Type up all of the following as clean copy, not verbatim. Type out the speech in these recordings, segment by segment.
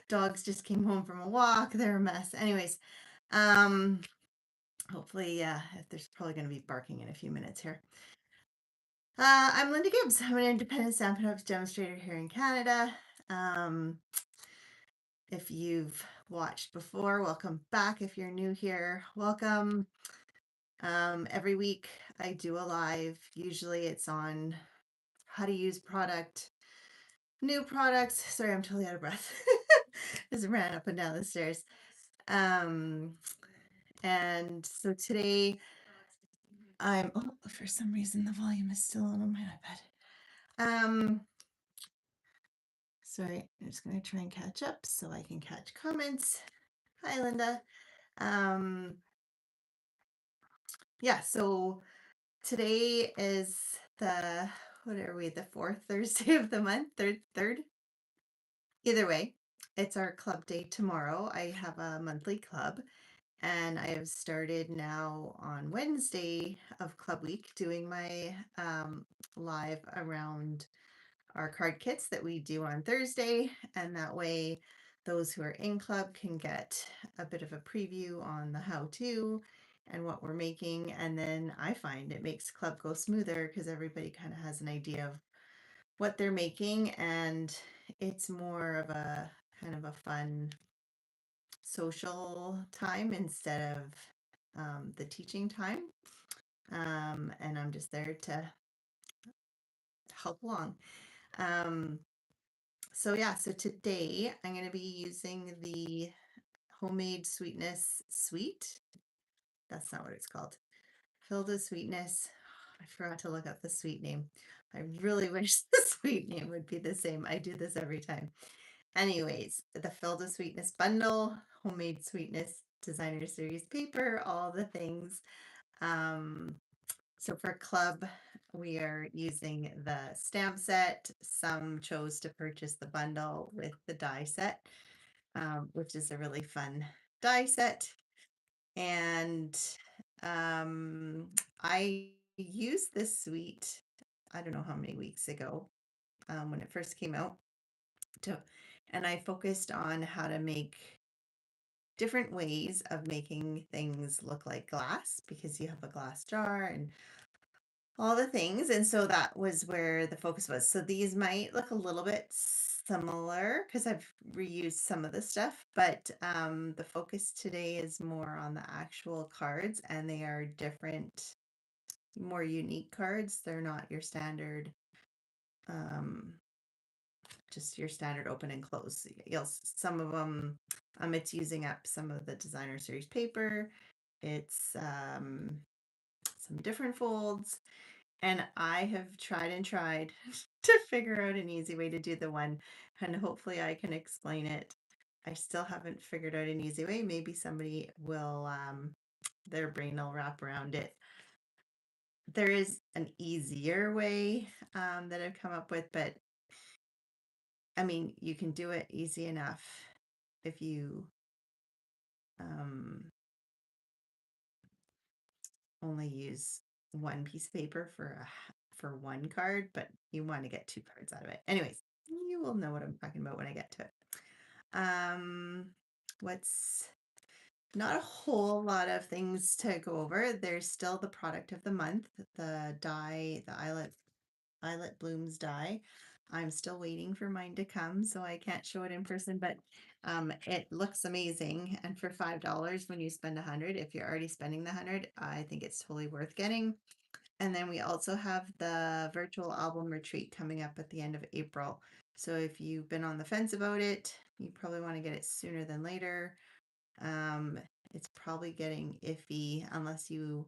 Dogs just came home from a walk. They're a mess. Anyways, um, hopefully, there's probably going to be barking in a few minutes here. I'm Linda Gibbs. I'm an independent Stampin' Up! Demonstrator here in Canada. Um, if you've watched before, welcome back. If you're new here, welcome. Every week I do a live. Usually it's on how to use product, new products. Sorry, I'm totally out of breath. Just ran up and down the stairs. And so today for some reason the volume is still on my iPad. Sorry, I'm just going to try and catch up so I can catch comments. Hi, Linda. Yeah, so today is what are we, the fourth Thursday of the month? Third? Either way, it's our club day tomorrow. I have a monthly club, and I have started now on Wednesday of Club Week doing my live around our card kits that we do on Thursday, and that way those who are in club can get a bit of a preview on the how-to and what we're making. And then I find it makes club go smoother because everybody kind of has an idea of what they're making, and it's more of a kind of a fun social time instead of the teaching time. And I'm just there to help along. So yeah, so today I'm going to be using the Homemade Sweetness Sweet. That's not what it's called. Filda Sweetness. I forgot to look up the sweet name. I really wish the sweet name would be the same. I do this every time. Anyways, the Filda Sweetness bundle, Homemade Sweetness Designer Series paper, all the things. So for club, we are using the stamp set. Some chose to purchase the bundle with the die set, which is a really fun die set. And I used this suite, I don't know how many weeks ago, when it first came out, and I focused on how to make different ways of making things look like glass, because you have a glass jar and all the things. And so that was where the focus was. So these might look a little bit similar because I've reused some of the stuff, but the focus today is more on the actual cards, and they are different, more unique cards. They're not your standard, just your standard open and close. Some of them, it's using up some of the designer series paper. It's some different folds. And I have tried and tried to figure out an easy way to do the one, and hopefully I can explain it. I still haven't figured out an easy way. Maybe somebody will, their brain will wrap around it. There is an easier way that I've come up with, but I mean, you can do it easy enough if you only use one piece of paper for one card, but you want to get two cards out of it. Anyways, you will know what I'm talking about when I get to it. What's not a whole lot of things to go over. There's still the product of the month, the die, the Eyelet Blooms die. I'm still waiting for mine to come, so I can't show it in person, but it looks amazing. And for $5 when you spend 100, if you're already spending the 100, I think it's totally worth getting. And then we also have the virtual album retreat coming up at the end of April. So if you've been on the fence about it, you probably want to get it sooner than later. It's probably getting iffy unless you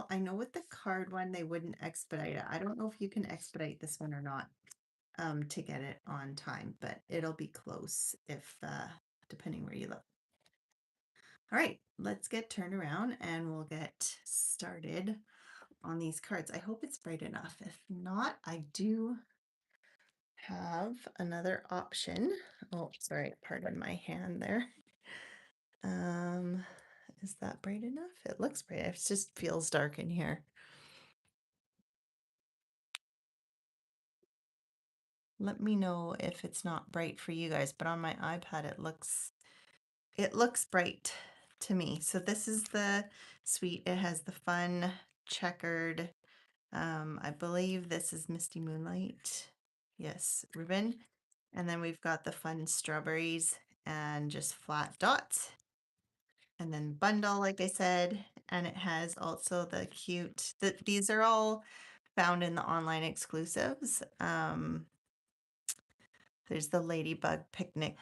I know with the card one they wouldn't expedite it. I don't know if you can expedite this one or not to get it on time, but it'll be close if depending where you look. All right, let's get turned around and we'll get started on these cards. I hope it's bright enough. If not, I do have another option. Oh, sorry, pardon my hand there. Is that bright enough? It looks bright. It just feels dark in here. Let me know if it's not bright for you guys, but on my iPad it looks bright to me. So this is the suite. It has the fun checkered, I believe this is Misty Moonlight. Yes, ribbon. And then we've got the fun strawberries and just flat dots. And then bundle, like I said, and it has also the cute, these are all found in the online exclusives. There's the Ladybug Picnic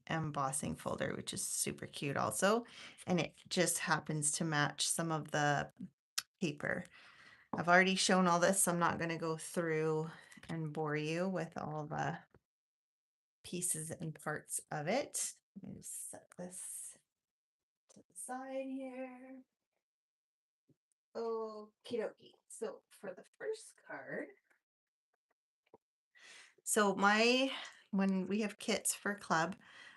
embossing folder, which is super cute also. And it just happens to match some of the paper. I've already shown all this, so I'm not going to go through and bore you with all the pieces and parts of it. Let me just set this to the side here. Okie dokie. So for the first card, so when we have kits for club,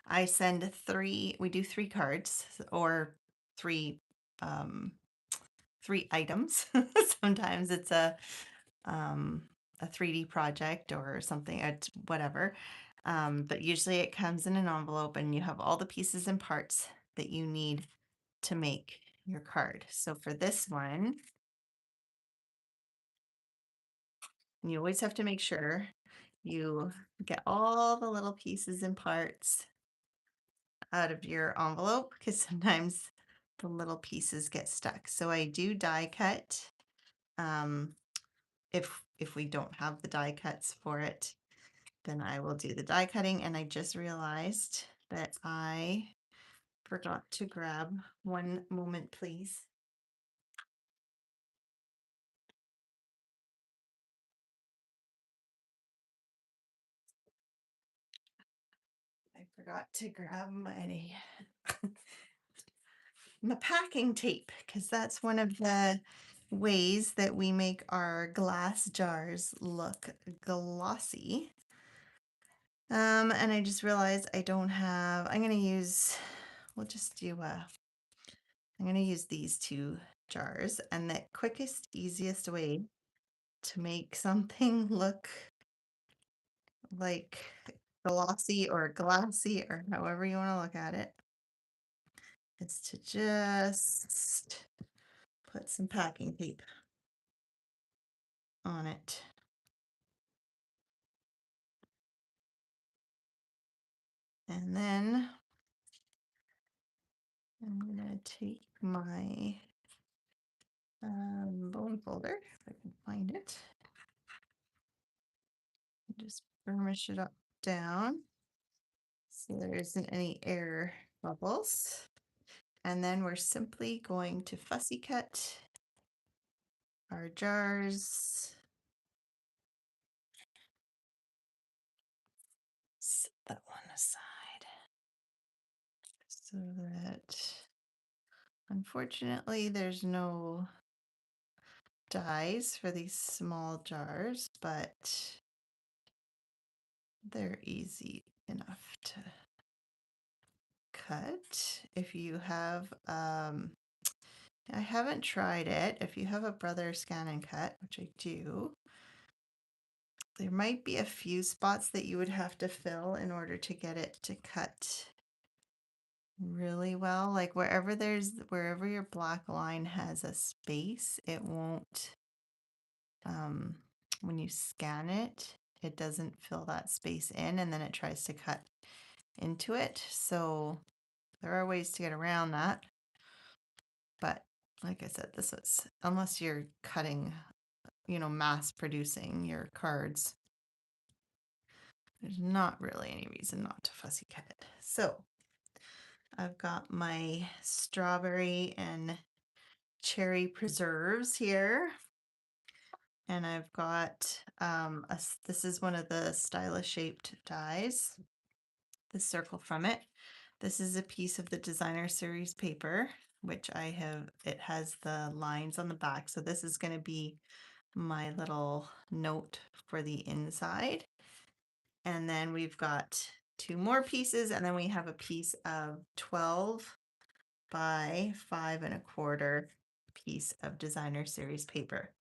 I send we do 3 cards or three, um, 3 items. Sometimes it's a 3D project or something, whatever. But usually it comes in an envelope and you have all the pieces and parts that you need to make your card. So for this one, you always have to make sure you get all the little pieces and parts out of your envelope because sometimes the little pieces get stuck. So I do die cut. Um, if we don't have the die cuts for it, then I will do the die cutting. And I just realized that I forgot to grab one moment, please. I forgot to grab my packing tape because that's one of the ways that we make our glass jars look glossy. And I just realized I don't have, we'll just do I'm going to use these 2 jars, and the quickest, easiest way to make something look like glossy or glassy or however you want to look at it is to just put some packing tape on it. And then I'm going to take my bone folder, if I can find it, and just burnish it up down so there isn't any air bubbles. And then we're simply going to fussy cut our jars. Set that one aside so that unfortunately there's no dies for these small jars, but they're easy enough to cut. If you have, I haven't tried it. If you have a Brother Scan and Cut, which I do, there might be a few spots that you would have to fill in order to get it to cut really well. Like wherever your black line has a space, it won't, when you scan it, it doesn't fill that space in and then it tries to cut into it. So there are ways to get around that. But like I said, unless you're cutting, mass producing your cards, there's not really any reason not to fussy cut it. So I've got my strawberry and cherry preserves here. And I've got, this is one of the stylish shaped dies, the circle from it. This is a piece of the designer series paper, which it has the lines on the back. So this is going to be my little note for the inside. And then we've got 2 more pieces, and then we have a piece of 12 by 5 1/4 piece of designer series paper.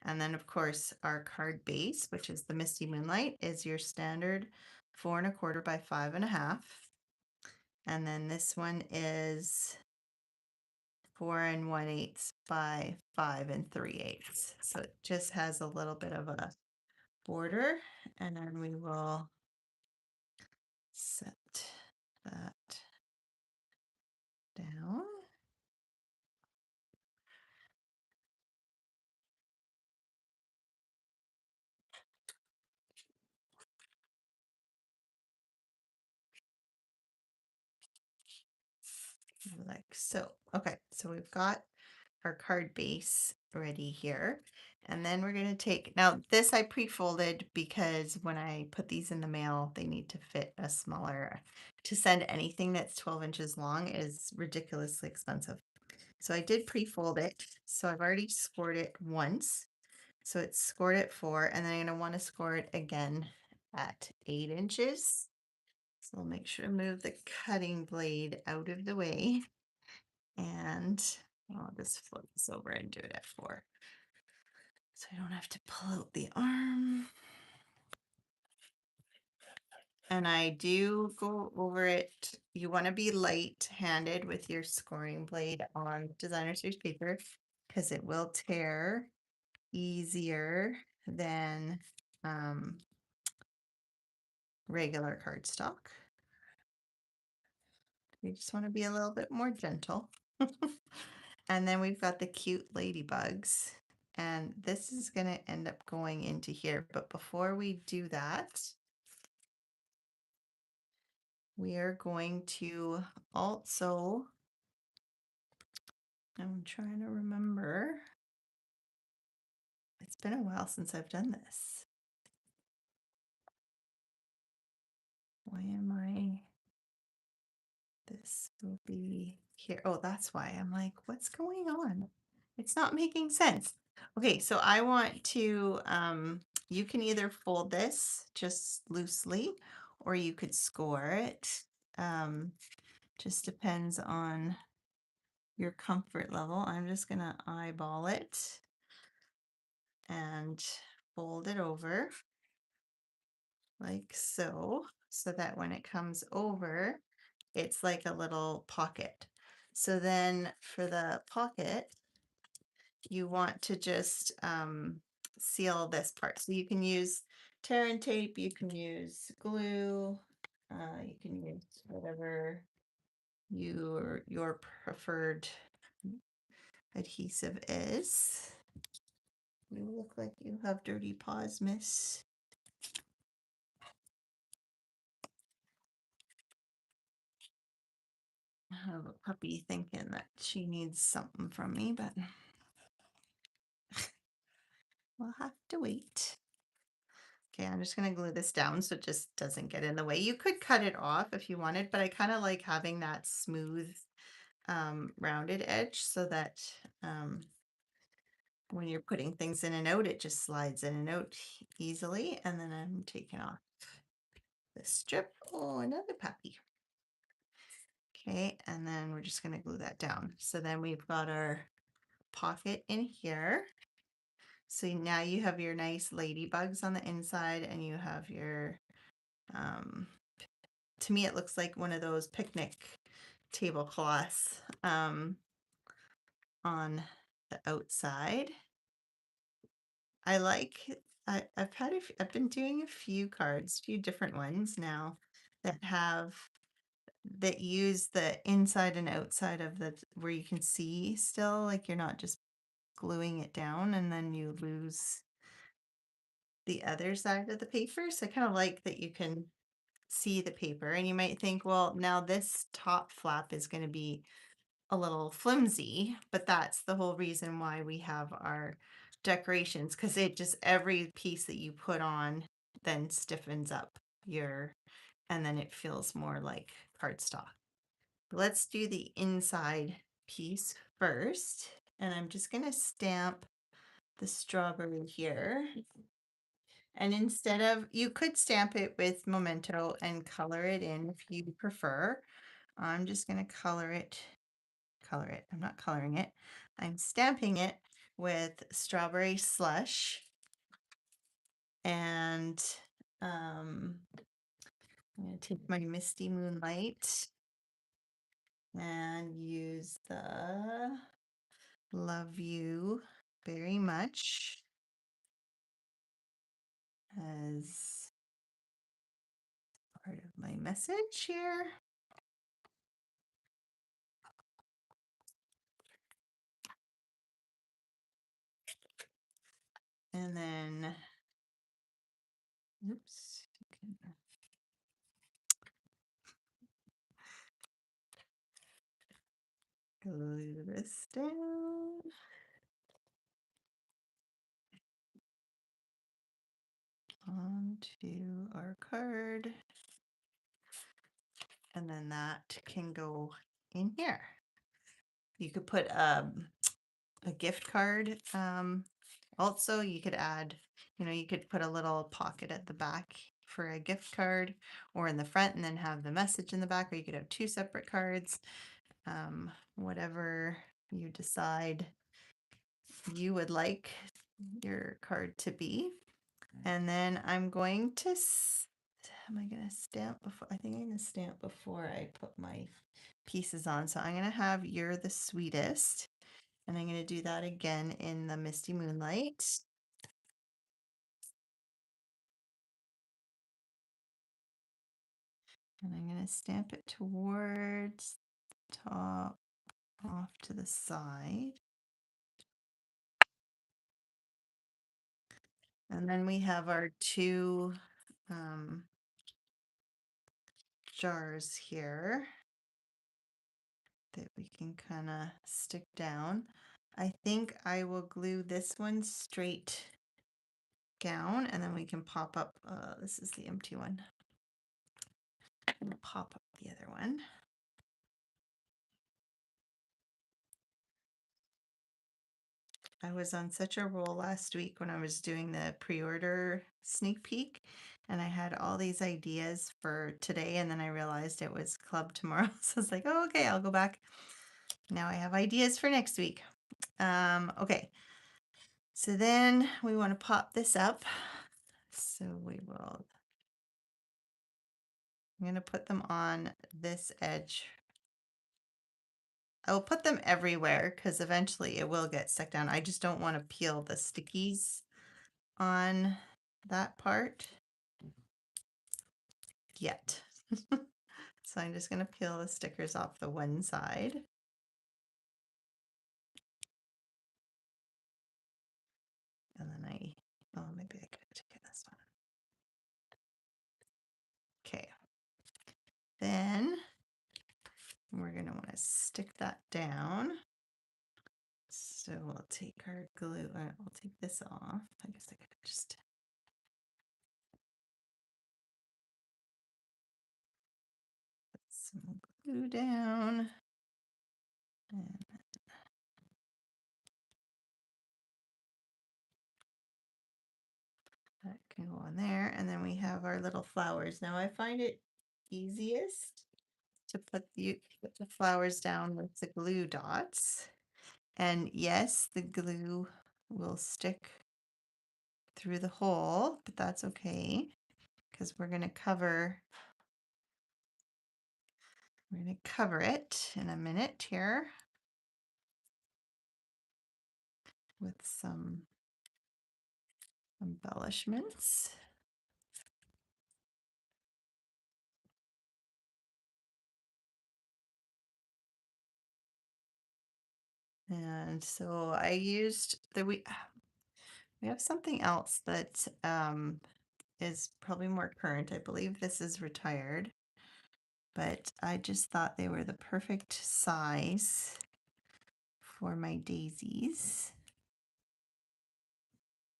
And then of course our card base, which is the Misty Moonlight, is your standard 4 1/4 by 5 1/2. And then this one is 4 1/8 by 5 3/8. So it just has a little bit of a border, and then we will set that down. Like so. Okay, so we've got our card base ready here. And then we're going to take, now this I pre-folded because when I put these in the mail, they need to fit a smaller, to send anything that's 12 inches long is ridiculously expensive. So I did pre-fold it. So I've already scored it once. So it's scored at 4, and then I'm going to want to score it again at 8 inches. So I'll make sure to move the cutting blade out of the way, and I'll just flip this over and do it at 4. So I don't have to pull out the arm. And I do go over it. You want to be light-handed with your scoring blade on designer series paper because it will tear easier than regular cardstock. You just want to be a little bit more gentle. And then we've got the cute ladybugs. And this is going to end up going into here. But before we do that, we are going to also, I'm trying to remember. It's been a while since I've done this. Why am I? This will be here. Oh, that's why. I'm like, what's going on? It's not making sense. Okay, so I want to, you can either fold this just loosely or you could score it. Just depends on your comfort level. I'm just gonna eyeball it and fold it over like so, so that when it comes over, it's like a little pocket. So then for the pocket, you want to just seal this part. So you can use tear and tape, you can use glue, you can use whatever your preferred adhesive is. You look like you have dirty paws, miss. I have a puppy thinking that she needs something from me, but we'll have to wait. Okay, I'm just going to glue this down so it just doesn't get in the way. You could cut it off if you wanted, but I kind of like having that smooth, rounded edge so that when you're putting things in and out, it just slides in and out easily. And then I'm taking off the strip. Oh, another puppy. Okay, and then we're just going to glue that down. So then we've got our pocket in here. So now you have your nice ladybugs on the inside, and you have your, to me, it looks like one of those picnic tablecloths on the outside. I've been doing a few cards, a few different ones now that use the inside and outside of the, where you can see still, like you're not just gluing it down and then you lose the other side of the paper. So I kind of like that you can see the paper, and you might think, well, now this top flap is going to be a little flimsy, but that's the whole reason why we have our decorations, because it just, every piece that you put on then stiffens up your, and then it feels more like cardstock. Let's do the inside piece first, and I'm just going to stamp the strawberry here. And instead of, you could stamp it with Memento and color it in if you prefer. I'm just going to color it. I'm not coloring it. I'm stamping it with strawberry slush and I'm going to take my Misty Moonlight and use the Love You Very Much as part of my message here. And then, oops, glue this down. Onto our card. And then that can go in here. You could put a gift card. Also, you could add, you could put a little pocket at the back for a gift card or in the front and then have the message in the back, or you could have two separate cards. Whatever you decide you would like your card to be. And then I'm going to, am I going to stamp before? I think I'm going to stamp before I put my pieces on. So I'm going to have You're the Sweetest. And I'm going to do that again in the Misty Moonlight. And I'm going to stamp it towards the top, off to the side. And then we have our two jars here that we can kind of stick down. I think I will glue this one straight down and then we can pop up, this is the empty one. We'll pop up the other one. I was on such a roll last week when I was doing the pre-order sneak peek and I had all these ideas for today and then I realized it was club tomorrow. So I was like, oh, okay, I'll go back. Now I have ideas for next week. Okay. So then we want to pop this up. So I'm going to put them on this edge. I will put them everywhere because eventually it will get stuck down. I just don't want to peel the stickies on that part yet. So I'm just going to peel the stickers off the one side. And then maybe I could take this one. Okay. Then we're going to want to stick that down. So we'll take our glue, I'll take this off. I guess I could just put some glue down. And that can go on there. And then we have our little flowers. Now I find it easiest to put the flowers down with the glue dots. And yes, the glue will stick through the hole, but that's okay because we're going to cover it in a minute here with some embellishments. And so I used we have something else that is probably more current. I believe this is retired, but I just thought they were the perfect size for my daisies.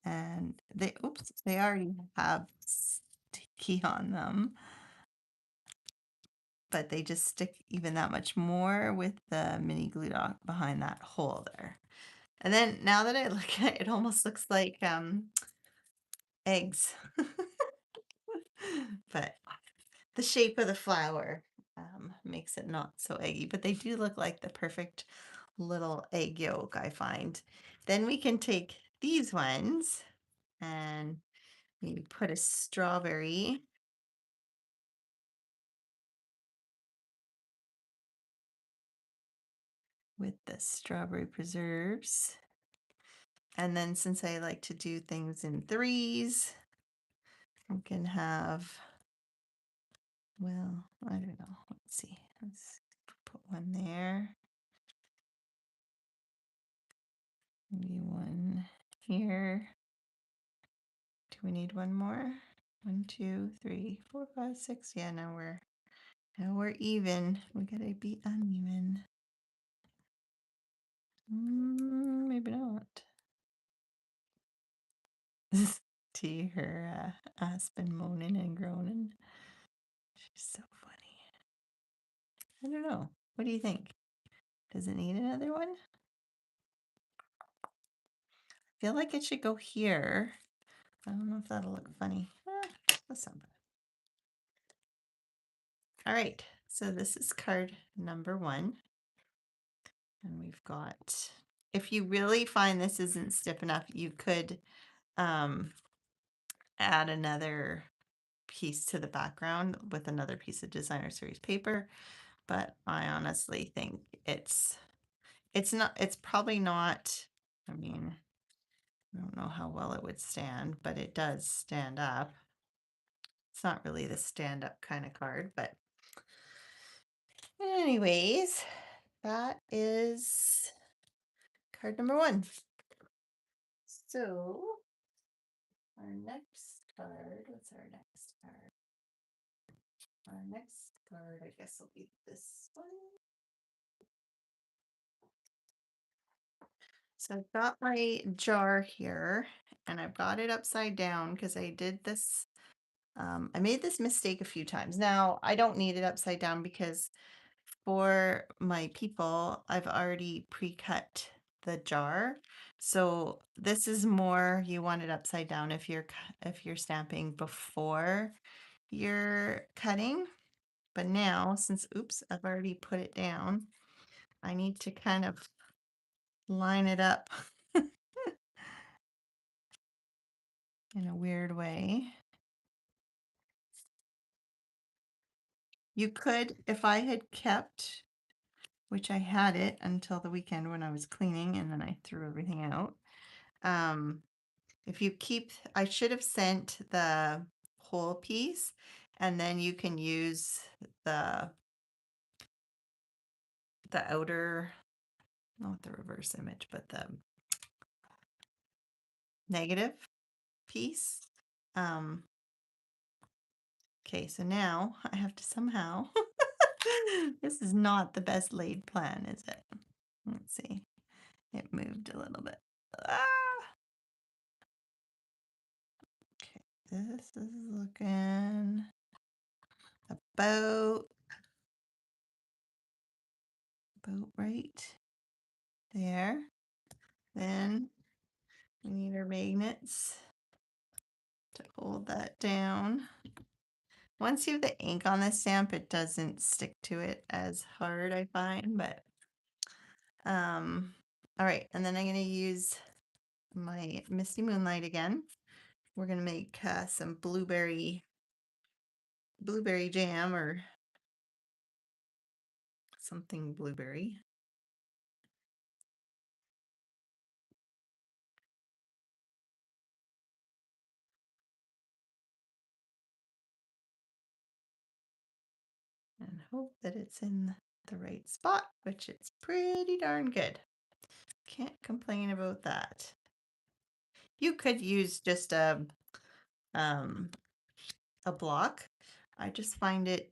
And they already have sticky on them, but they just stick even that much more with the mini glue dot behind that hole there. And then now that I look at it, it almost looks like eggs. But the shape of the flower makes it not so eggy, but they do look like the perfect little egg yolk, I find. Then we can take these ones and maybe put a strawberry. With the strawberry preserves. And then since I like to do things in threes, we can have, well, I don't know. Let's see. Let's put one there. Maybe one here. Do we need one more? 1, 2, 3, 4, 5, 6. Yeah, now we're even. We gotta be uneven. Maybe not. To her Aspen moaning and groaning. She's so funny. I don't know. What do you think? Does it need another one? I feel like it should go here. I don't know if that'll look funny. That's not bad. All right, so this is card number 1. And we've got, if you really find this isn't stiff enough, you could add another piece to the background with another piece of designer series paper. But I honestly think it's probably not, I mean, I don't know how well it would stand, but it does stand up. It's not really the stand up kind of card, but anyways, that is card number 1. So our next card, what's our next card? Our next card, I guess, will be this one. So I've got my jar here and I've got it upside down because I did this. I made this mistake a few times. Now I don't need it upside down because for my people, I've already pre-cut the jar. So this is more, you want it upside down if you're stamping before you're cutting. But now, since, oops, I've already put it down, I need to kind of line it up in a weird way. You could, if I had kept, which I had it until the weekend when I was cleaning and then I threw everything out. If you keep, I should have sent the whole piece and then you can use the outer, not the reverse image, but the negative piece. Okay, so now I have to somehow, this is not the best laid plan, is it? Let's see. It moved a little bit. Okay, this is looking about right there. Then we need our magnets to hold that down. Once you have the ink on the stamp, it doesn't stick to it as hard, I find, but all right, and then I'm going to use my Misty Moonlight again. We're going to make some blueberry jam or something blueberry. And hope that it's in the right spot, which it's pretty darn good. Can't complain about that. You could use just a block. I just find it,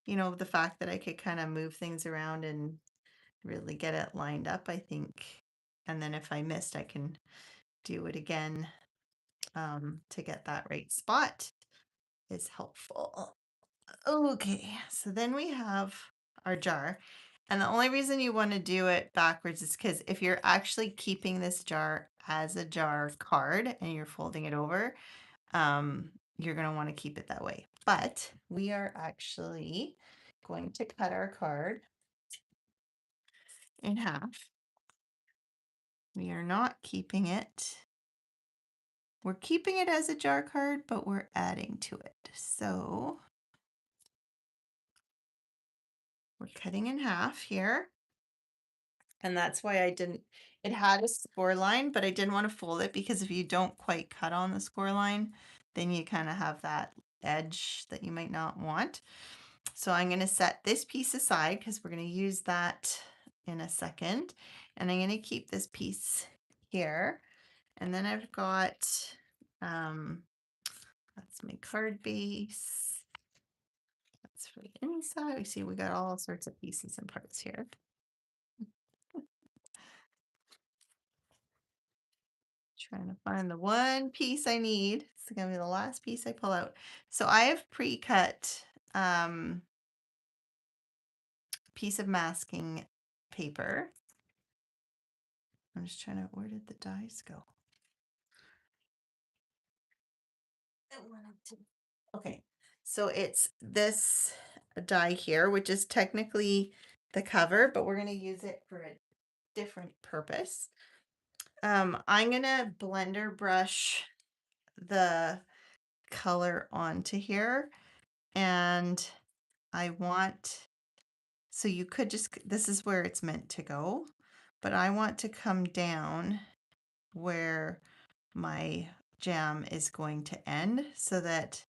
the fact that I could kind of move things around and really get it lined up, I think. And then if I missed, I can do it again to get that right spot is helpful. Okay, so then we have our jar. And the only reason you want to do it backwards is because if you're actually keeping this jar as a jar card and you're folding it over, you're going to want to keep it that way. But we are actually going to cut our card in half. We are not keeping it. We're keeping it as a jar card, but we're adding to it. So we're cutting in half here. And that's why it had a score line, but I didn't want to fold it because if you don't quite cut on the score line, then you kind of have that edge that you might not want. So I'm going to set this piece aside because we're going to use that in a second. And I'm going to keep this piece here. And then I've got, that's my card base. That's for the inside. We see we got all sorts of pieces and parts here. Trying to find the one piece I need. It's gonna be the last piece I pull out. So I have pre-cut piece of masking paper. I'm just trying to, where did the dies go? Okay, so it's this die here, which is technically the cover, but we're gonna use it for a different purpose. I'm gonna blender brush the color onto here, and I want, so you could just, this is where it's meant to go, but I want to come down where my jam is going to end so that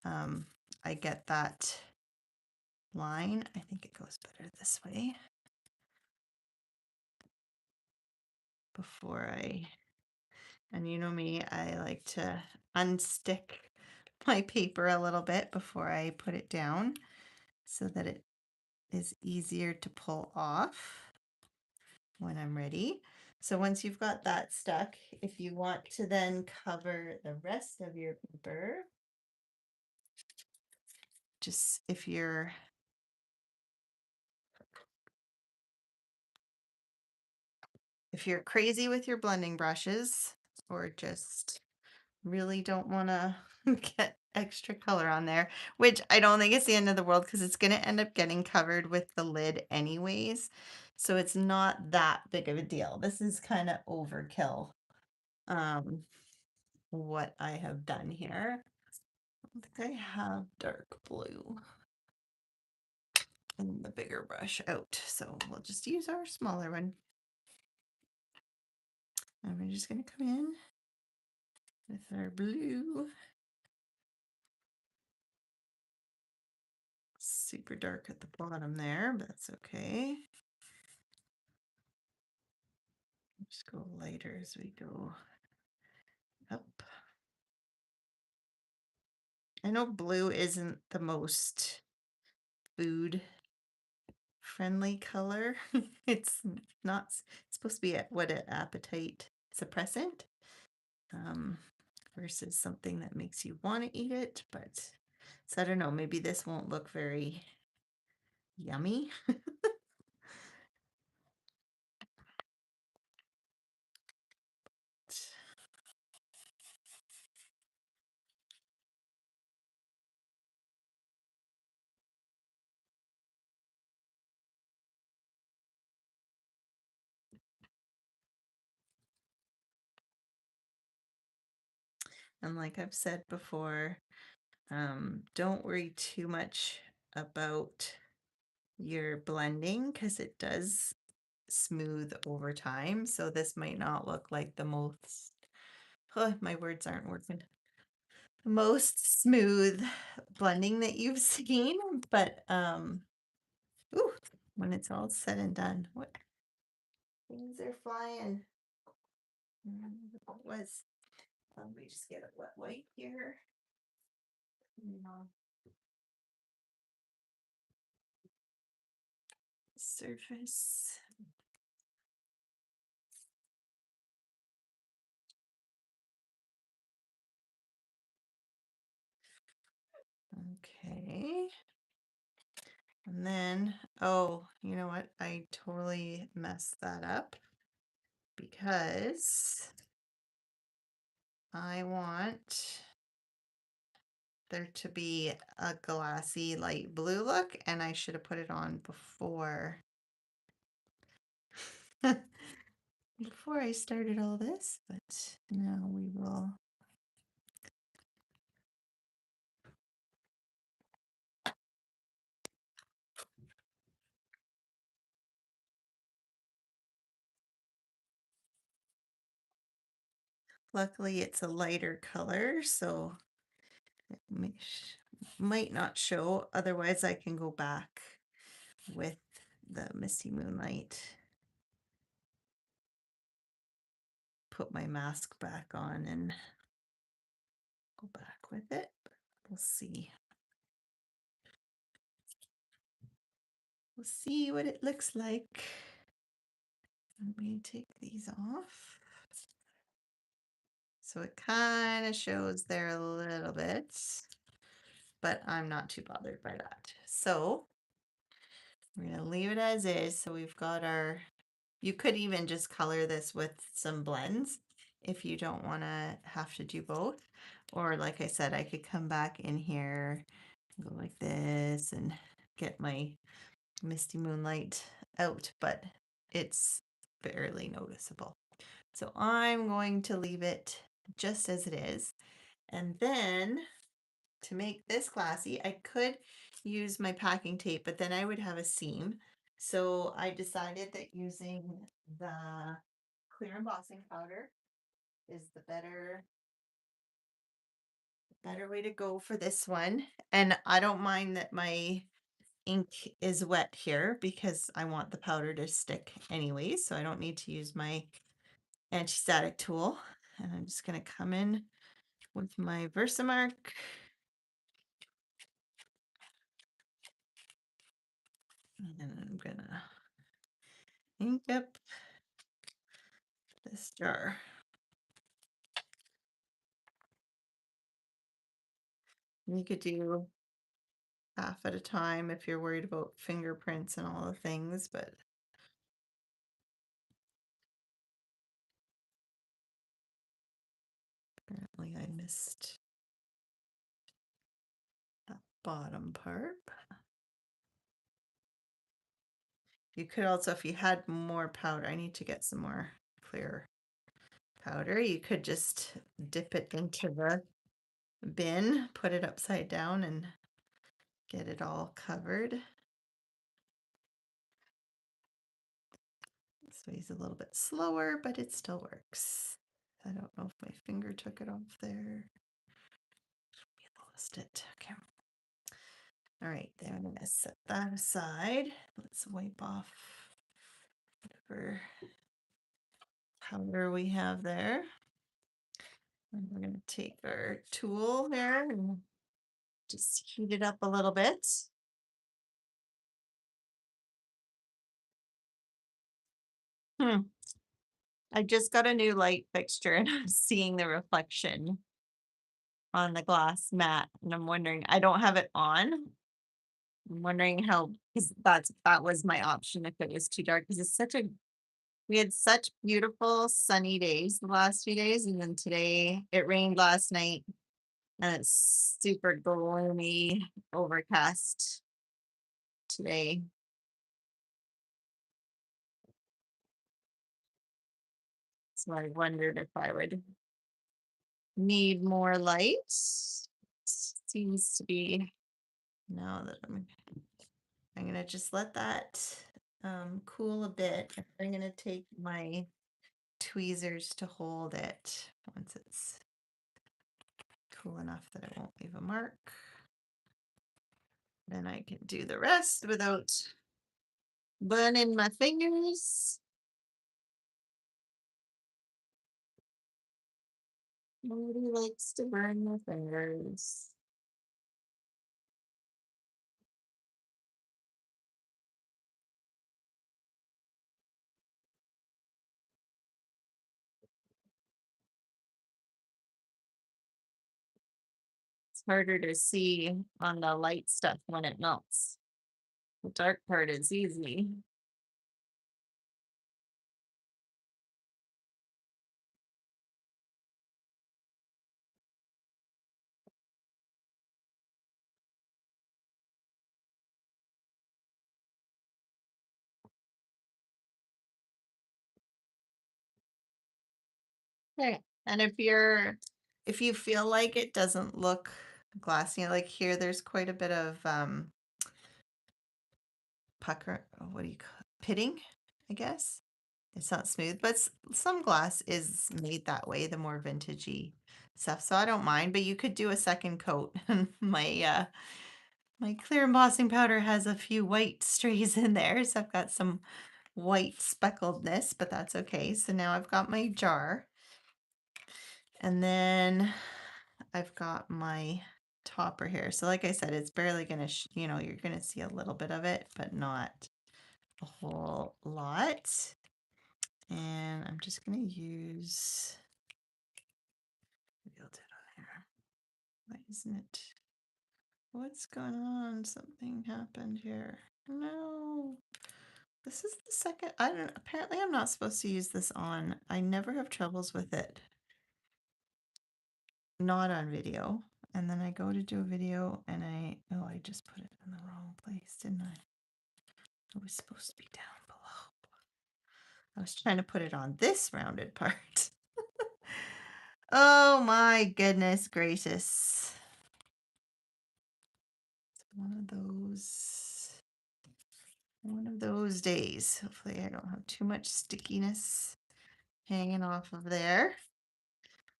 I get that line. I think it goes better this way before and you know me, I like to unstick my paper a little bit before I put it down so that it is easier to pull off when I'm ready. So once you've got that stuck, if you want to then cover the rest of your paper, just if you're crazy with your blending brushes or just really don't want to get extra color on there, which I don't think it's the end of the world because it's going to end up getting covered with the lid anyways. So it's not that big of a deal. This is kind of overkill. What I have done here. I think I have dark blue and the bigger brush out. So we'll just use our smaller one. And we're just going to come in with our blue. Super dark at the bottom there, but that's okay. Just go lighter as we go up. I know blue isn't the most food friendly color. It's not, it's supposed to be an appetite suppressant versus something that makes you want to eat it. But so I don't know, maybe this won't look very yummy. And like I've said before, don't worry too much about your blending because it does smooth over time. So this might not look like the most, oh, my words aren't working, most smooth blending that you've seen, but ooh, when it's all said and done, what things are flying. What was, let me just get a wet wipe here. Surface. Okay. And then, oh, you know what? I totally messed that up because I want there to be a glassy light blue look, and I should have put it on before. before I started all this, but now we will. Luckily, it's a lighter color, so it might not show. Otherwise, I can go back with the Misty Moonlight. Put my mask back on and go back with it. We'll see. We'll see what it looks like. Let me take these off. So it kind of shows there a little bit, but I'm not too bothered by that. So we're going to leave it as is. So we've got our, you could even just color this with some blends if you don't want to have to do both. Or like I said, I could come back in here, go like this and get my Misty Moonlight out, but it's barely noticeable. So I'm going to leave it just as it is. And then to make this classy, I could use my packing tape, but then I would have a seam. So I decided that using the clear embossing powder is the better way to go for this one. And I don't mind that my ink is wet here because I want the powder to stick anyway, so I don't need to use my anti-static tool. And I'm just going to come in with my Versamark. And then I'm going to ink up this jar. You could do half at a time if you're worried about fingerprints and all the things, but apparently I missed that bottom part. You could also, if you had more powder, I need to get some more clear powder. You could just dip it into the bin, put it upside down and get it all covered. This way's a little bit slower, but it still works. I don't know if my finger took it off there. We lost it. Okay. All right, then I'm gonna set that aside. Let's wipe off whatever powder we have there. And we're gonna take our tool there and just heat it up a little bit. I just got a new light fixture and I'm seeing the reflection on the glass mat and I'm wondering, I don't have it on. I'm wondering how, because that was my option if it was too dark, because it's such a, we had such beautiful sunny days the last few days, and then today it rained last night and it's super gloomy, overcast today. So I wondered if I would need more light. Seems to be, now that I'm gonna just let that cool a bit. I'm gonna take my tweezers to hold it once it's cool enough that it won't leave a mark. Then I can do the rest without burning my fingers. Nobody likes to burn their fingers. It's harder to see on the light stuff when it melts. The dark part is easy. Okay. And if you feel like it doesn't look glassy, like here, there's quite a bit of pucker. What do you call pitting? I guess it's not smooth, but some glass is made that way. The more vintagey stuff, so I don't mind. But you could do a second coat. My clear embossing powder has a few white strays in there, so I've got some white speckledness, but that's okay. So now I've got my jar, and then I've got my topper here. So like I said, it's barely gonna, you're gonna see a little bit of it, but not a whole lot. And I'm just gonna use, build it on here. Why isn't it? What's going on? Something happened here. No. This is the second, I don't, apparently I'm not supposed to use this on. I never have troubles with it. Not on video. And then I go to do a video and I just put it in the wrong place, didn't I? It was supposed to be down below. I was trying to put it on this rounded part. Oh my goodness gracious. It's one of those days. Hopefully I don't have too much stickiness hanging off of there.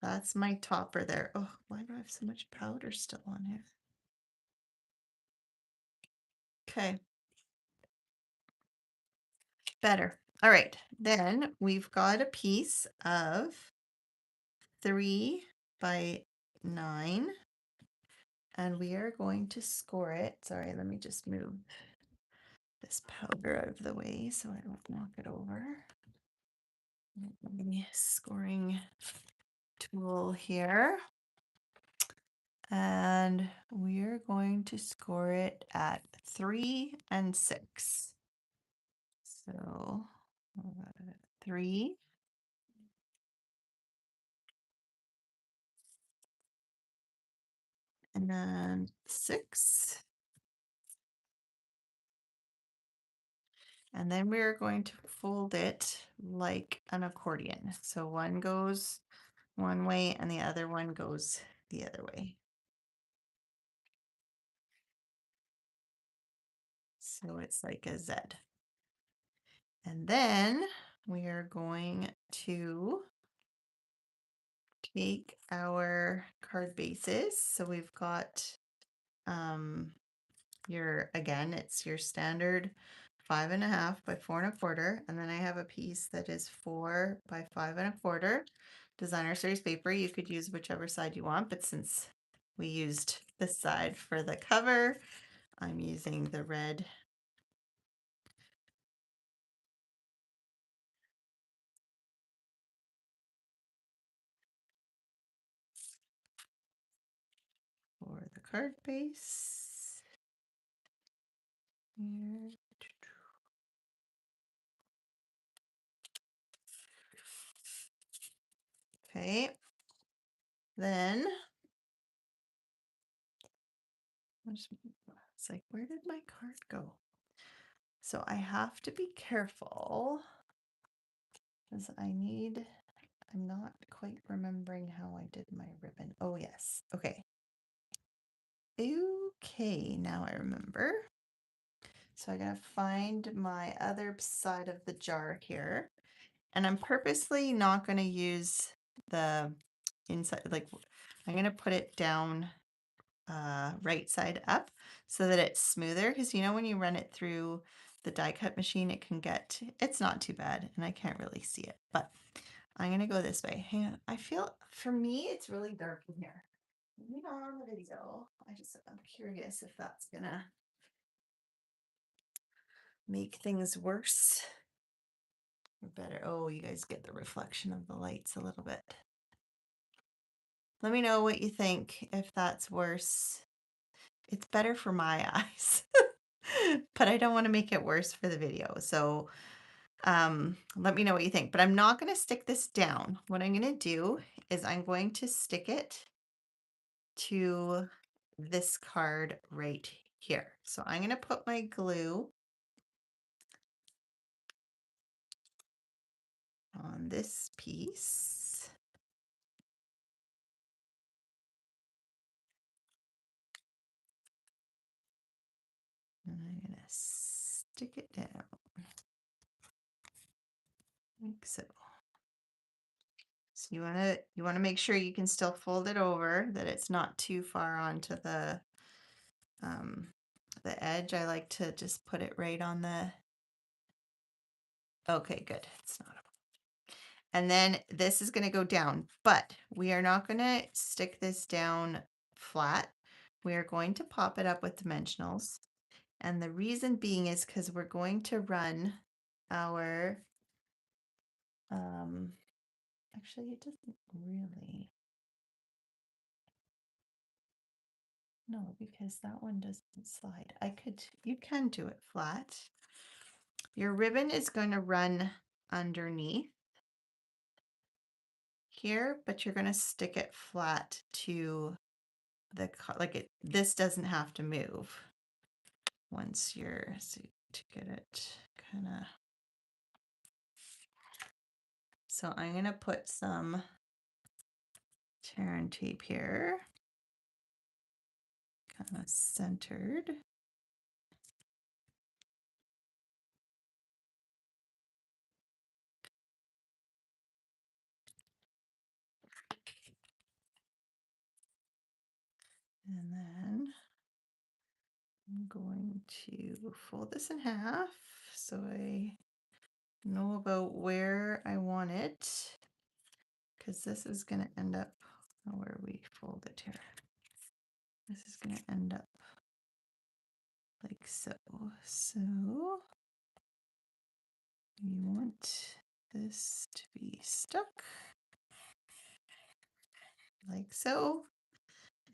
That's my topper there. Oh, why do I have so much powder still on here? Okay. Better. All right. Then we've got a piece of 3 by 9, and we are going to score it. Sorry, let me just move this powder out of the way so I don't knock it over. My scoring tool here. And we're going to score it at 3 and 6. So 3. And then 6. And then we're going to fold it like an accordion. So one goes one way and the other one goes the other way. So it's like a Z. And then we are going to take our card bases. So we've got it's your standard 5.5 by 4.25, and then I have a piece that is 4 by 5.25 designer series paper. You could use whichever side you want, but since we used this side for the cover, I'm using the red for the card base. Here. Okay, then it's like, where did my card go? So I have to be careful because I'm not quite remembering how I did my ribbon. Oh yes, okay. Okay, now I remember. So I gotta find my other side of the jar here. And I'm purposely not gonna use the inside, like I'm gonna put it down right side up so that it's smoother, because when you run it through the die cut machine, it's not too bad and I can't really see it, but I'm gonna go this way. Hang on. I feel for me it's really dark in here. Maybe not on the video. I'm curious if that's gonna make things worse or better. Oh, you guys get the reflection of the lights a little bit. Let me know what you think, if that's worse. It's better for my eyes, but I don't want to make it worse for the video. So let me know what you think. But I'm not going to stick this down. What I'm going to do is I'm going to stick it to this card right here. So I'm going to put my glue on this piece. stick it down like so. So you want to make sure you can still fold it over, that it's not too far onto um the edge. I like to just put it right on the. Okay, good. It's not. And then this is going to go down, but we are not going to stick this down flat. We are going to pop it up with dimensionals. And the reason being is because we're going to run our, actually it doesn't really, no, because that one doesn't slide. You can do it flat. Your ribbon is going to run underneath here, but you're going to stick it flat to this doesn't have to move once you're, so to get it kind of, so I'm going to put some tear and tape here, kind of centered. And then I'm going to fold this in half so I know about where I want it, because this is going to end up where we fold it here. This is going to end up like so. So you want this to be stuck like so.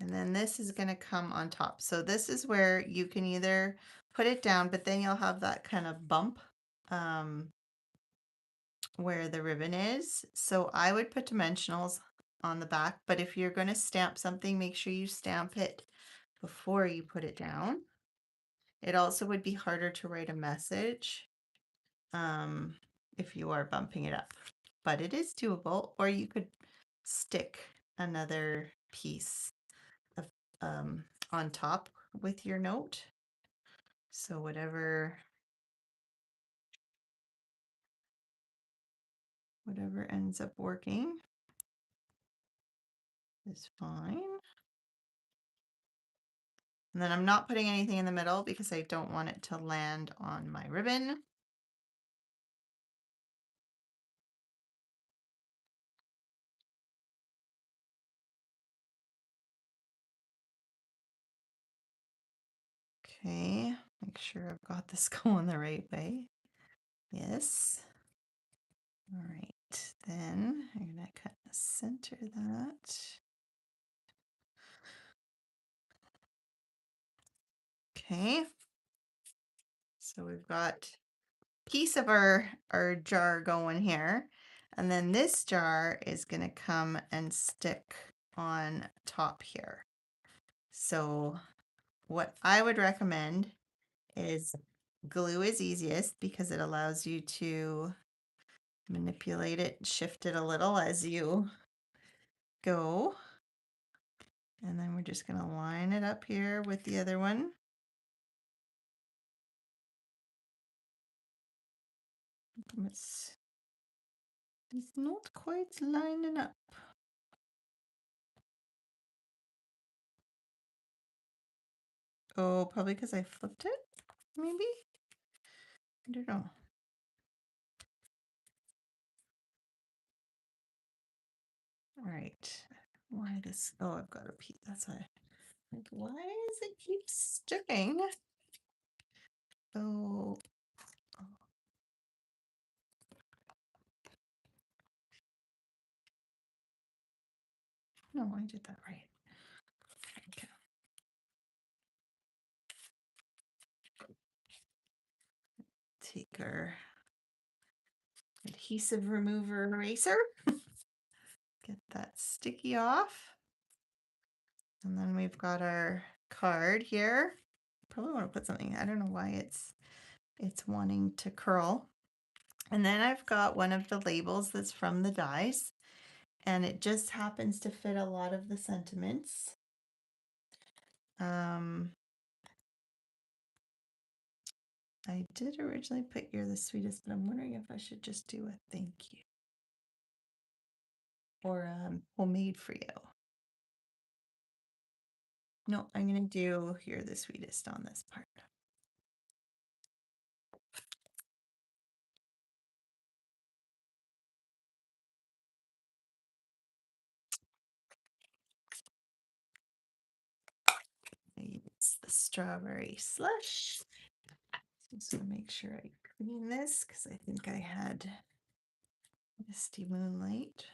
And then this is going to come on top. So this is where you can either put it down, but then you'll have that kind of bump where the ribbon is. So I would put dimensionals on the back, but if you're going to stamp something, make sure you stamp it before you put it down. It also would be harder to write a message if you are bumping it up, but it is doable. Or you could stick another piece of on top with your note. So whatever ends up working is fine. And then I'm not putting anything in the middle because I don't want it to land on my ribbon. Okay, make sure I've got this going the right way. Yes. All right, then I'm gonna kind of center that. Okay. So we've got a piece of our jar going here. And then this jar is going to come and stick on top here. So what I would recommend is glue is easiest because it allows you to manipulate it, shift it a little as you go. And then we're just going to line it up here with the other one. It's not quite lining up. Oh, probably because I flipped it, maybe? I don't know. All right. Why this? Oh, I've got a piece. That's why. Like, why does it keep sticking? Oh. No, I did that right. Okay. Take our adhesive remover eraser. Get that sticky off. And then we've got our card here. Probably want to put something. I don't know why it's wanting to curl. And then I've got one of the labels that's from the dies, and it just happens to fit a lot of the sentiments. I did originally put "You're the sweetest," but I'm wondering if I should just do a thank you or homemade for you. No, I'm gonna do "You're the sweetest" on this part. I use the strawberry slush. Just want to make sure I clean this because I think I had Misty Moonlight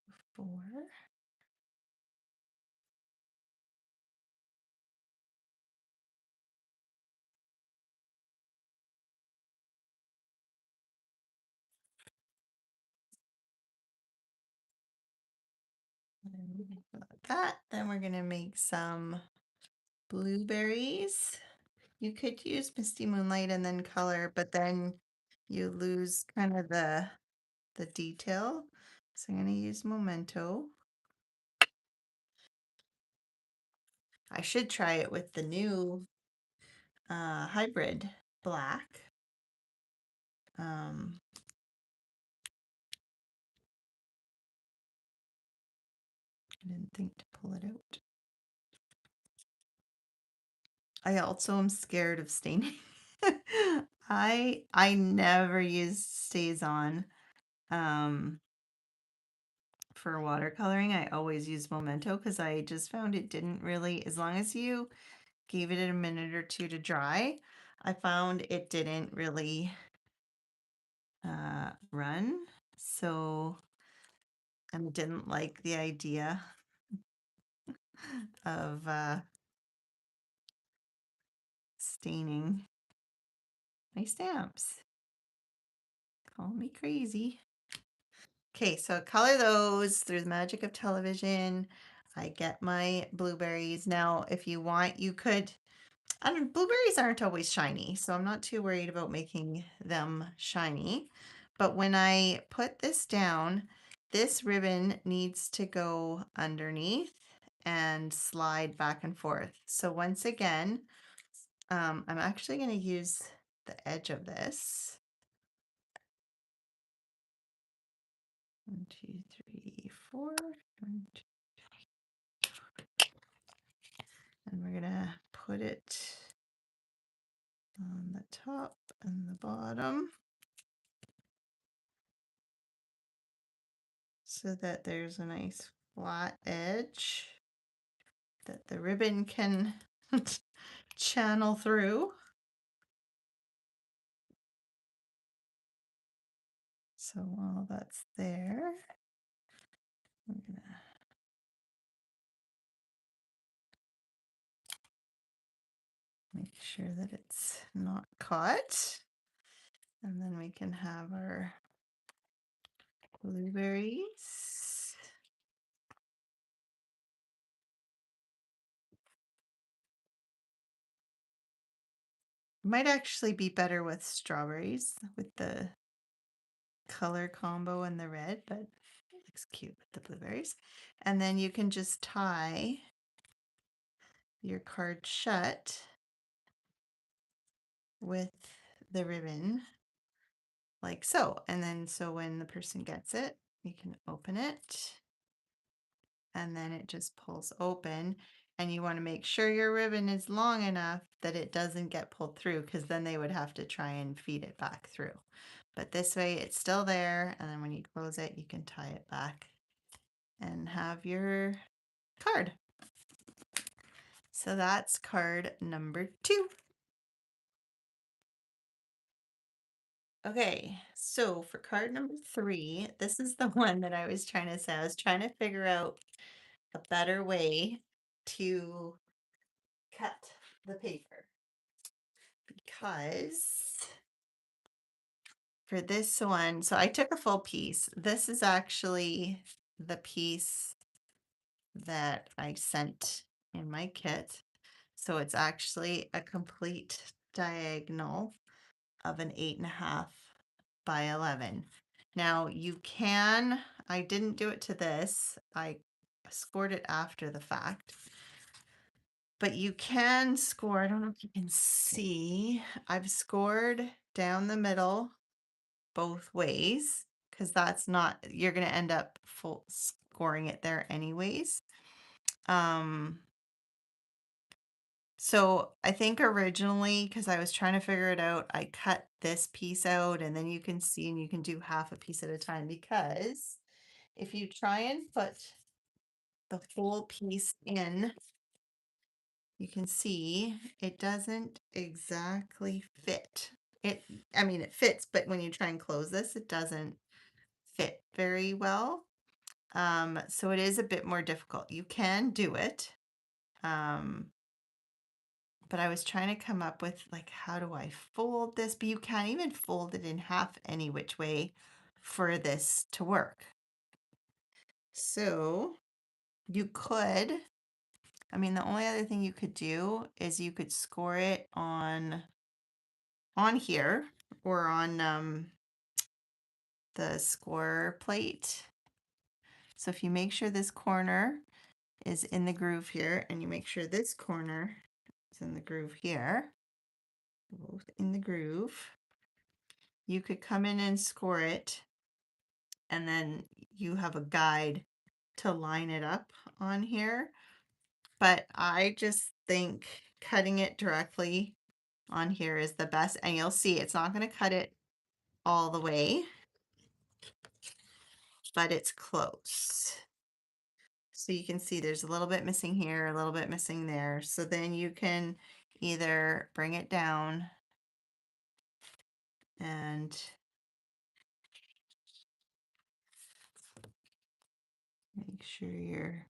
before. Like that. Then we're gonna make some blueberries. You could use Misty Moonlight and then color, but then you lose kind of the detail. So I'm gonna use Memento. I should try it with the new hybrid black. I didn't think to pull it out. I also am scared of staining. I never use StazOn for watercoloring. I always use Memento because I just found it didn't really, as long as you gave it a minute or two to dry, I found it didn't really run. So I didn't like the idea of staining my stamps. Call me crazy. Okay, so color those through the magic of television. I get my blueberries. Now, if you want, you could, I don't, blueberries aren't always shiny, so I'm not too worried about making them shiny. But when I put this down, this ribbon needs to go underneath and slide back and forth. So once again, I'm actually going to use the edge of this. 1, 2, 3, 4. 1, 2. And we're gonna put it on the top and the bottom so that there's a nice flat edge that the ribbon can channel through. So while that's there, I'm gonna make sure that it's not caught. And then we can have our blueberries. Might actually be better with strawberries with the color combo and the red, but it looks cute with the blueberries. And then you can just tie your card shut with the ribbon like so. And then so when the person gets it, you can open it and then it just pulls open. And you want to make sure your ribbon is long enough that it doesn't get pulled through because then they would have to try and feed it back through. But this way it's still there. And then when you close it, you can tie it back and have your card. So that's card number 2. Okay, so for card number 3, this is the one that I was trying to say. I was trying to figure out a better way to cut the paper because for this one, so I took a full piece. This is actually the piece that I sent in my kit. So it's actually a complete diagonal of an 8.5 by 11. Now you can, I didn't do it to this, I scored it after the fact, But you can score, I don't know if you can see, I've scored down the middle both ways because that's not, you're going to end up full scoring it there anyways. Um, so I think originally, because I was trying to figure it out, I cut this piece out and then you can see and you can do half a piece at a time because if you try and put the whole piece in, you can see it doesn't exactly fit. I mean, it fits, but when you try and close this, it doesn't fit very well. So it is a bit more difficult. You can do it. Um, but I was trying to come up with like, how do I fold this? But you can't even fold it in half any which way for this to work. So you could, I mean, the only other thing you could do is you could score it on here or on the score plate. So if you make sure this corner is in the groove here and you make sure this corner is in the groove here, both in the groove, you could come in and score it and then you have a guide to line it up on here. But I just think cutting it directly on here is the best, and you'll see it's not going to cut it all the way, but it's close. So you can see there's a little bit missing here, a little bit missing there. So then you can either bring it down and make sure you're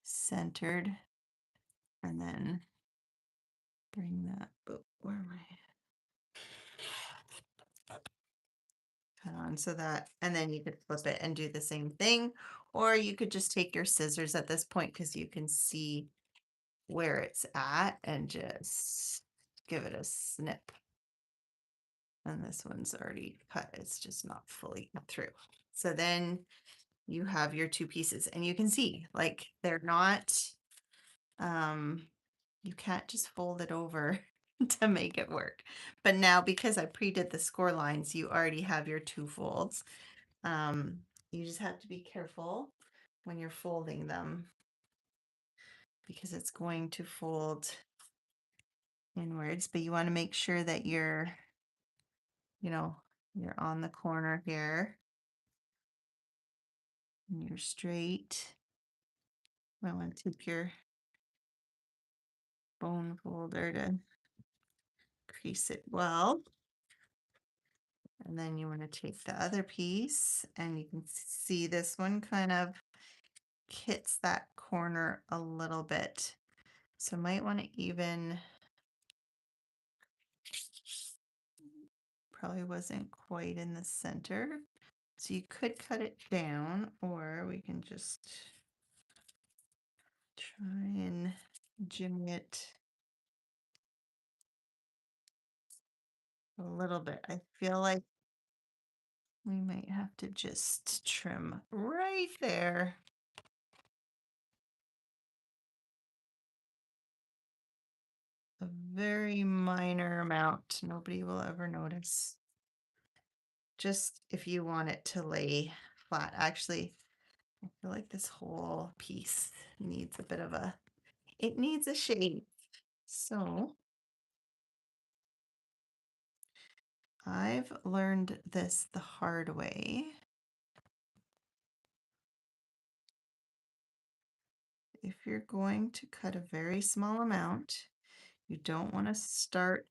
centered and then bring that, oh, where am I? Cut on so that, and then you could flip it and do the same thing, or you could just take your scissors at this point because you can see where it's at and just give it a snip. And this one's already cut, it's just not fully cut through. So then you have your two pieces and you can see like they're not, you can't just fold it over to make it work. But now because I pre-did the score lines, you already have your two folds. You just have to be careful when you're folding them because it's going to fold inwards, but you want to make sure that you're, you're on the corner here and you're straight. I want to take your bone folder to crease it well. And then you want to take the other piece and you can see this one kind of hits that corner a little bit. So might want to even, probably wasn't quite in the center. So you could cut it down or we can just try and jimmy it a little bit. I feel like we might have to just trim right there. A very minor amount. Nobody will ever notice. Just if you want it to lay flat. Actually, I feel like this whole piece needs a bit of a, it needs a shape. So I've learned this the hard way. If you're going to cut a very small amount, you don't want to start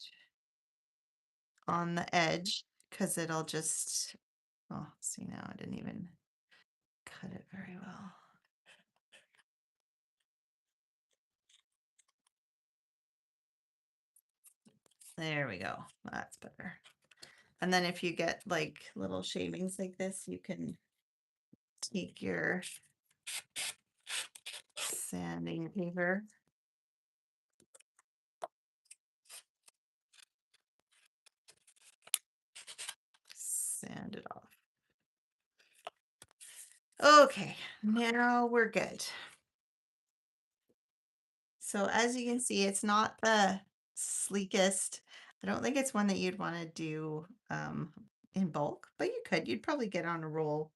on the edge because it'll just, oh, see now I didn't even cut it very well. There we go. That's better. And then if you get like little shavings like this, you can take your sanding paper, sand it off. Okay, now we're good. So as you can see, it's not the sleekest. I don't think it's one that you'd want to do in bulk, but you could. You'd probably get on a roll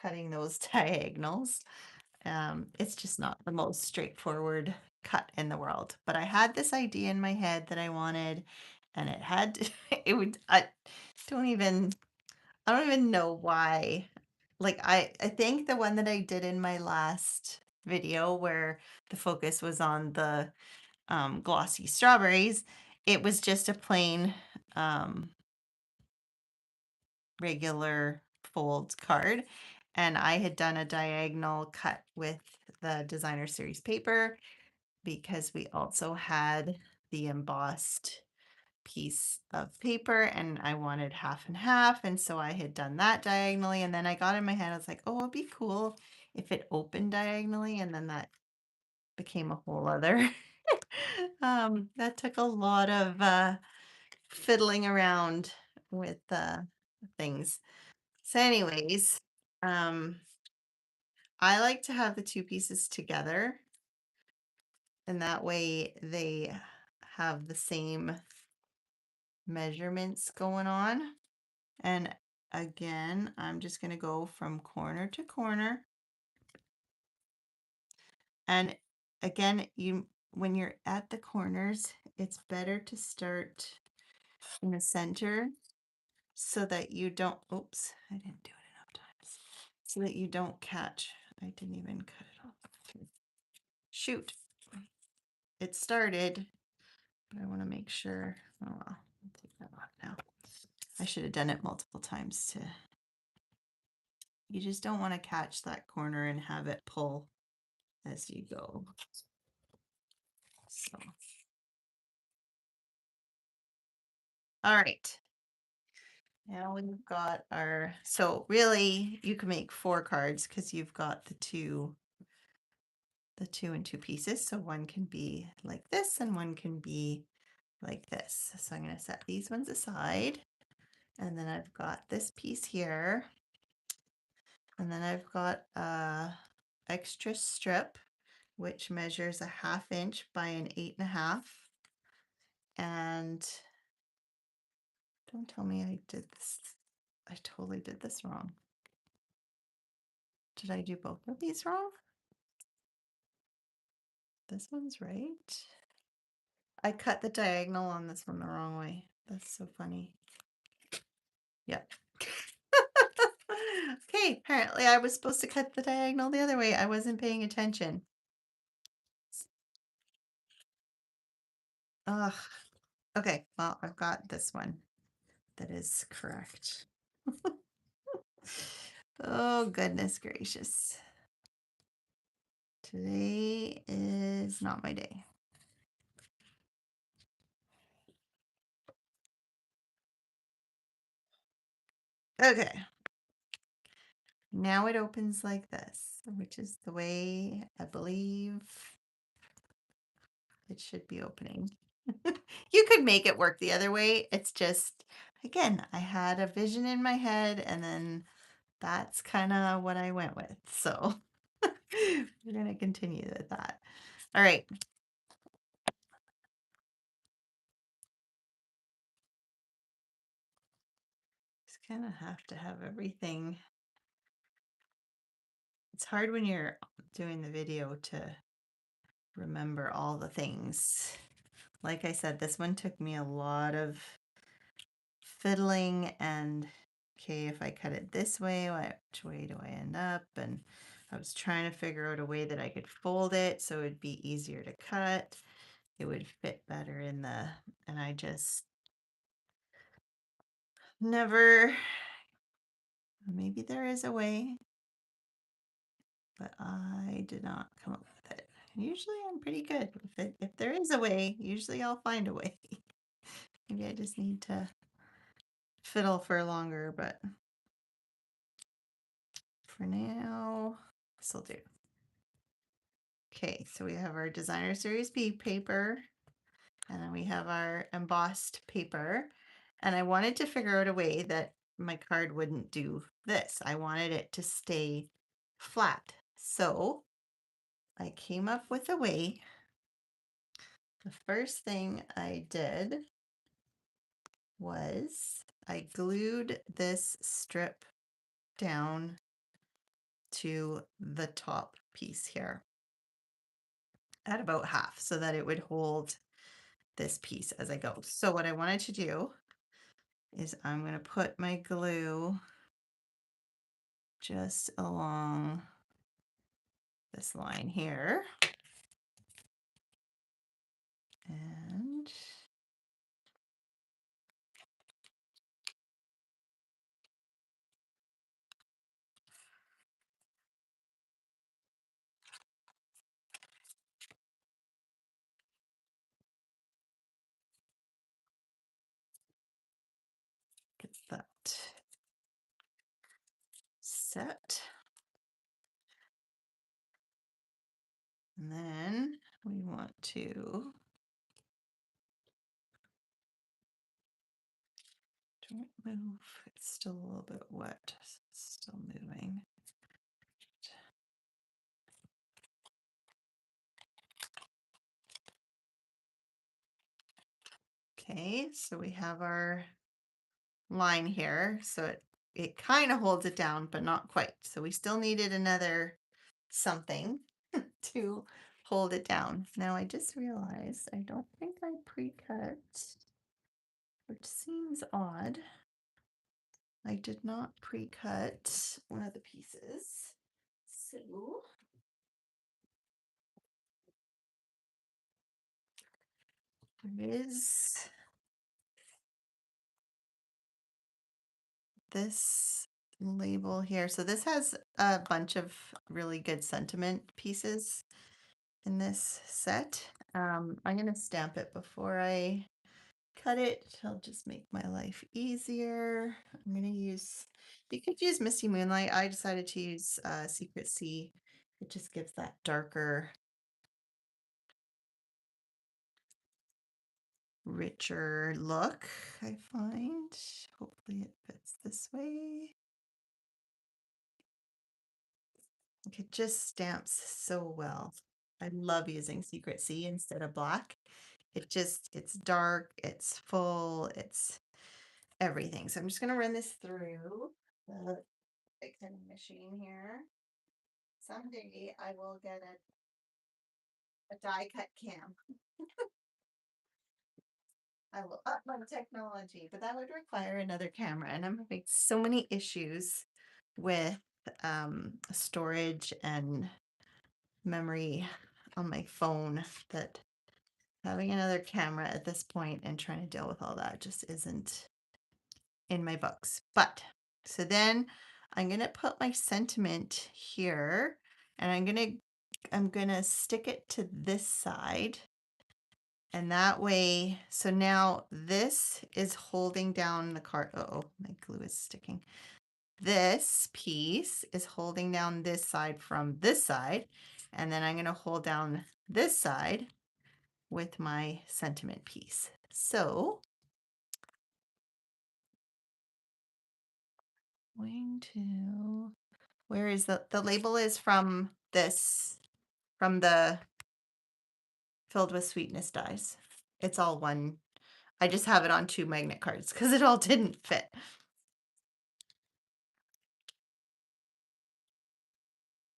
cutting those diagonals. It's just not the most straightforward cut in the world. But I had this idea in my head that I wanted, and it had it would don't even I don't even know why. Like I think the one that I did in my last video where the focus was on the glossy strawberries, it was just a plain um regular fold card, and I had done a diagonal cut with the designer series paper because we also had the embossed piece of paper and I wanted half and half, and so I had done that diagonally, and then I got in my head, I was like, oh, it'd be cool if it opened diagonally, and then that became a whole other that took a lot of fiddling around with things. So anyways, um, I like to have the two pieces together, and that way they have the same measurements going on. And again, I'm just going to go from corner to corner. And again, when you're at the corners, it's better to start in the center so that you don't, oops, I didn't do it enough times, so that you don't catch. I didn't even cut it off. Shoot. It started, but I want to make sure. Oh well, I'll take that off now. I should have done it multiple times to. You just don't want to catch that corner and have it pull as you go. So, all right. Now we've got our, so really you can make 4 cards because you've got the two and 2 pieces. So one can be like this and one can be like this. So I'm going to set these ones aside. And then I've got this piece here. And then I've got a extra strip, which measures a 1/2 inch by an 8.5. And don't tell me I did this. I totally did this wrong. Did I do both of these wrong? This one's right. I cut the diagonal on this one the wrong way. That's so funny. Yep. Okay, apparently I was supposed to cut the diagonal the other way. I wasn't paying attention. Ugh. Okay, well, I've got this one that is correct. Oh, goodness gracious. Today is not my day. Okay. Now it opens like this, which is the way I believe it should be opening. You could make it work the other way. It's just, again, I had a vision in my head and then that's kind of what I went with. So we're going to continue with that. All right. Just kind of have to have everything. It's hard when you're doing the video to remember all the things. Like I said, this one took me a lot of fiddling and okay, if I cut it this way, which way do I end up? And I was trying to figure out a way that I could fold it so it'd be easier to cut. It would fit better in the, and I just never, maybe there is a way, but I did not come up with it. Usually I'm pretty good. If there is a way, usually I'll find a way. Maybe I just need to fiddle for longer, but for now, this will do. Okay, so we have our designer series B paper, and then we have our embossed paper. And I wanted to figure out a way that my card wouldn't do this. I wanted it to stay flat. So I came up with a way the first thing I did was I glued this strip down to the top piece here at about half so that it would hold this piece as I go. So what I wanted to do is I'm going to put my glue just along this line here. And get that set. And then we want to don't move. It's still a little bit wet. It's still moving. Okay, so we have our line here. So it kind of holds it down, but not quite. So we still needed another something to hold it down. Now I just realized I don't think I pre-cut, which seems odd. I did not pre-cut one of the pieces. So there is this label here. So this has a bunch of really good sentiment pieces in this set. I'm going to stamp it before I cut it. It'll just make my life easier. I'm going to use, you could use Misty Moonlight. I decided to use Secret Sea. It just gives that darker, richer look, I find. Hopefully it fits this way. It just stamps so well. I love using Secret Sea instead of black. It's dark, it's full, it's everything. So I'm just going to run this through the big kind of machine here. Someday I will get a die cut cam. I will up my technology, but that would require another camera. And I'm having so many issues with storage and memory on my phone that having another camera at this point and trying to deal with all that just isn't in my books. But so then I'm going to put my sentiment here and I'm going to stick it to this side. And that way, so now this is holding down the card. Uh-oh, my glue is sticking. This piece is holding down this side from this side. And then I'm going to hold down this side with my sentiment piece. So going to, where is the label is from this, from the Filled with Sweetness dies. It's all one. I just have it on 2 magnet cards because it all didn't fit.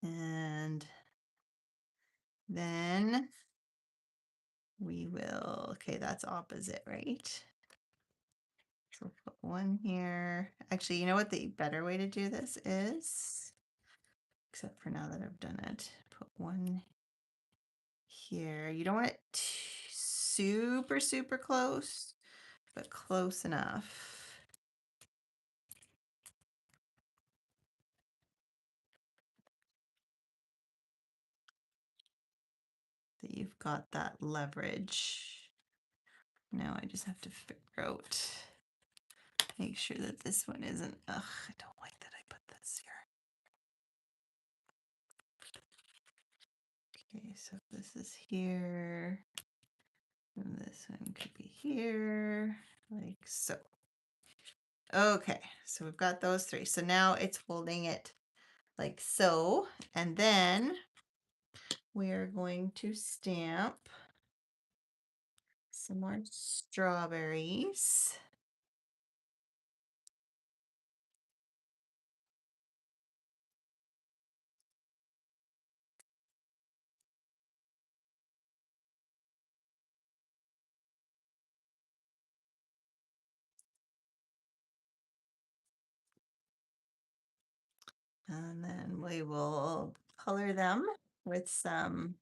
And then we will, okay, that's opposite, right? So we'll put one here. Actually, you know what the better way to do this is? Except for now that I've done it. Put one here. You don't want it super, super close, but close enough. That you've got that leverage. Now I just have to figure out, make sure that this one isn't, ugh, I don't like that I put this here. Okay, so this is here, and this one could be here, like so. Okay, so we've got those 3. So now it's holding it like so, and then we are going to stamp some more strawberries. And then we will color them with some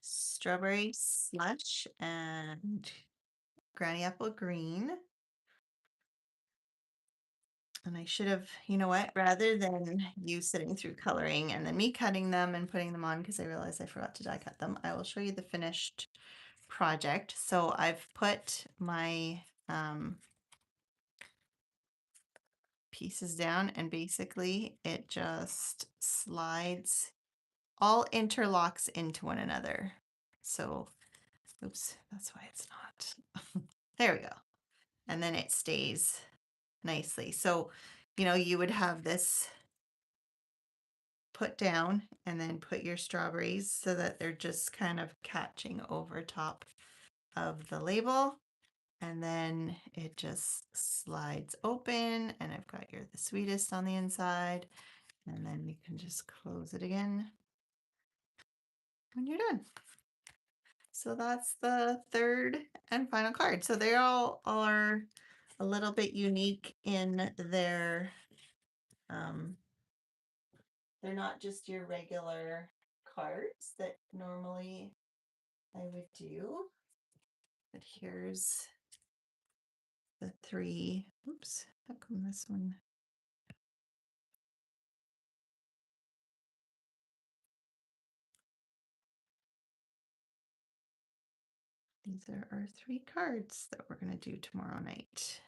strawberry slush and granny apple green. And I should have, you know what, rather than you sitting through coloring and then me cutting them and putting them on because I realized I forgot to die cut them, I will show you the finished project. So I've put my pieces down and basically it just slides, all interlocks into one another. So, oops, that's why it's not. There we go. And then it stays nicely. So, you know, you would have this put down and then put your strawberries so that they're just kind of catching over top of the label. And then it just slides open and I've got your the sweetest on the inside. And then you can just close it again when you're done. So that's the third and final card. So they all are a little bit unique in their, they're not just your regular cards that normally I would do. But here's the three. Oops, how come this one? These are our three cards that we're going to do tomorrow night.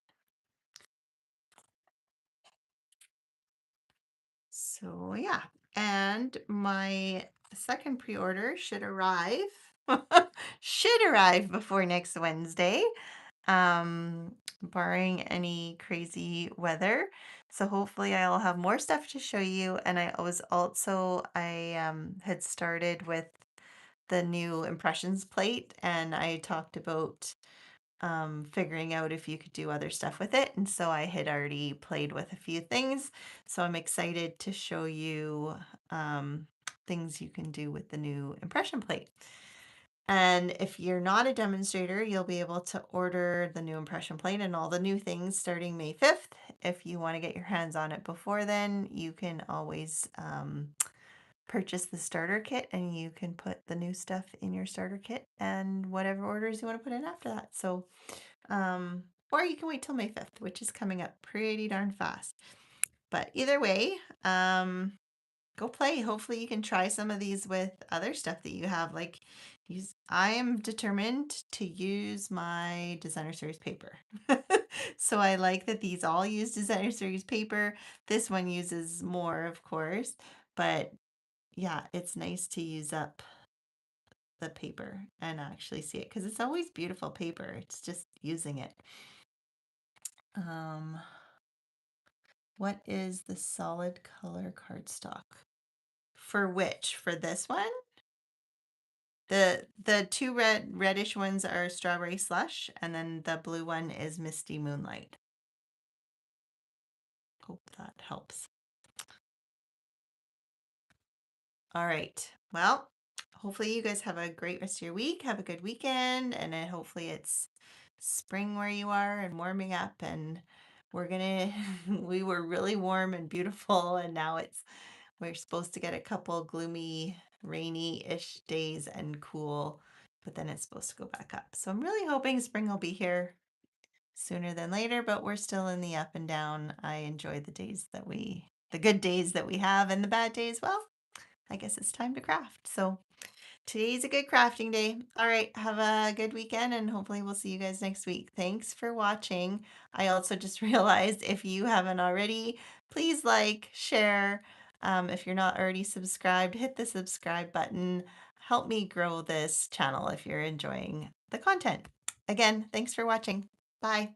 So yeah, and my second pre-order should arrive before next Wednesday, barring any crazy weather. So hopefully I'll have more stuff to show you. And I had started with the new impressions plate and I talked about figuring out if you could do other stuff with it. And so I had already played with a few things. So I'm excited to show you things you can do with the new impression plate. And if you're not a demonstrator, you'll be able to order the new impression plate and all the new things starting May 5th. If you want to get your hands on it before then, you can always purchase the starter kit and you can put the new stuff in your starter kit and whatever orders you want to put in after that. So, or you can wait till May 5th, which is coming up pretty darn fast. But either way, go play. Hopefully you can try some of these with other stuff that you have. Like I am determined to use my designer series paper. So I like that these all use designer series paper. This one uses more, of course, but yeah, it's nice to use up the paper and actually see it because it's always beautiful paper. It's just using it. What is the solid color cardstock? For which? For this one? The two reddish ones are Strawberry Slush, and then the blue one is Misty Moonlight. Hope that helps. All right. Well, hopefully you guys have a great rest of your week. Have a good weekend, and then hopefully it's spring where you are and warming up. And we were really warm and beautiful, and now we're supposed to get a couple gloomy, rainy-ish days and cool, but then it's supposed to go back up. So I'm really hoping spring will be here sooner than later, but we're still in the up and down. I enjoy the good days that we have and the bad days. Well, I guess it's time to craft. So today's a good crafting day. All right, have a good weekend and hopefully we'll see you guys next week. Thanks for watching. I also just realized if you haven't already, please like, share. If you're not already subscribed, hit the subscribe button. Help me grow this channel if you're enjoying the content. Again, thanks for watching. Bye.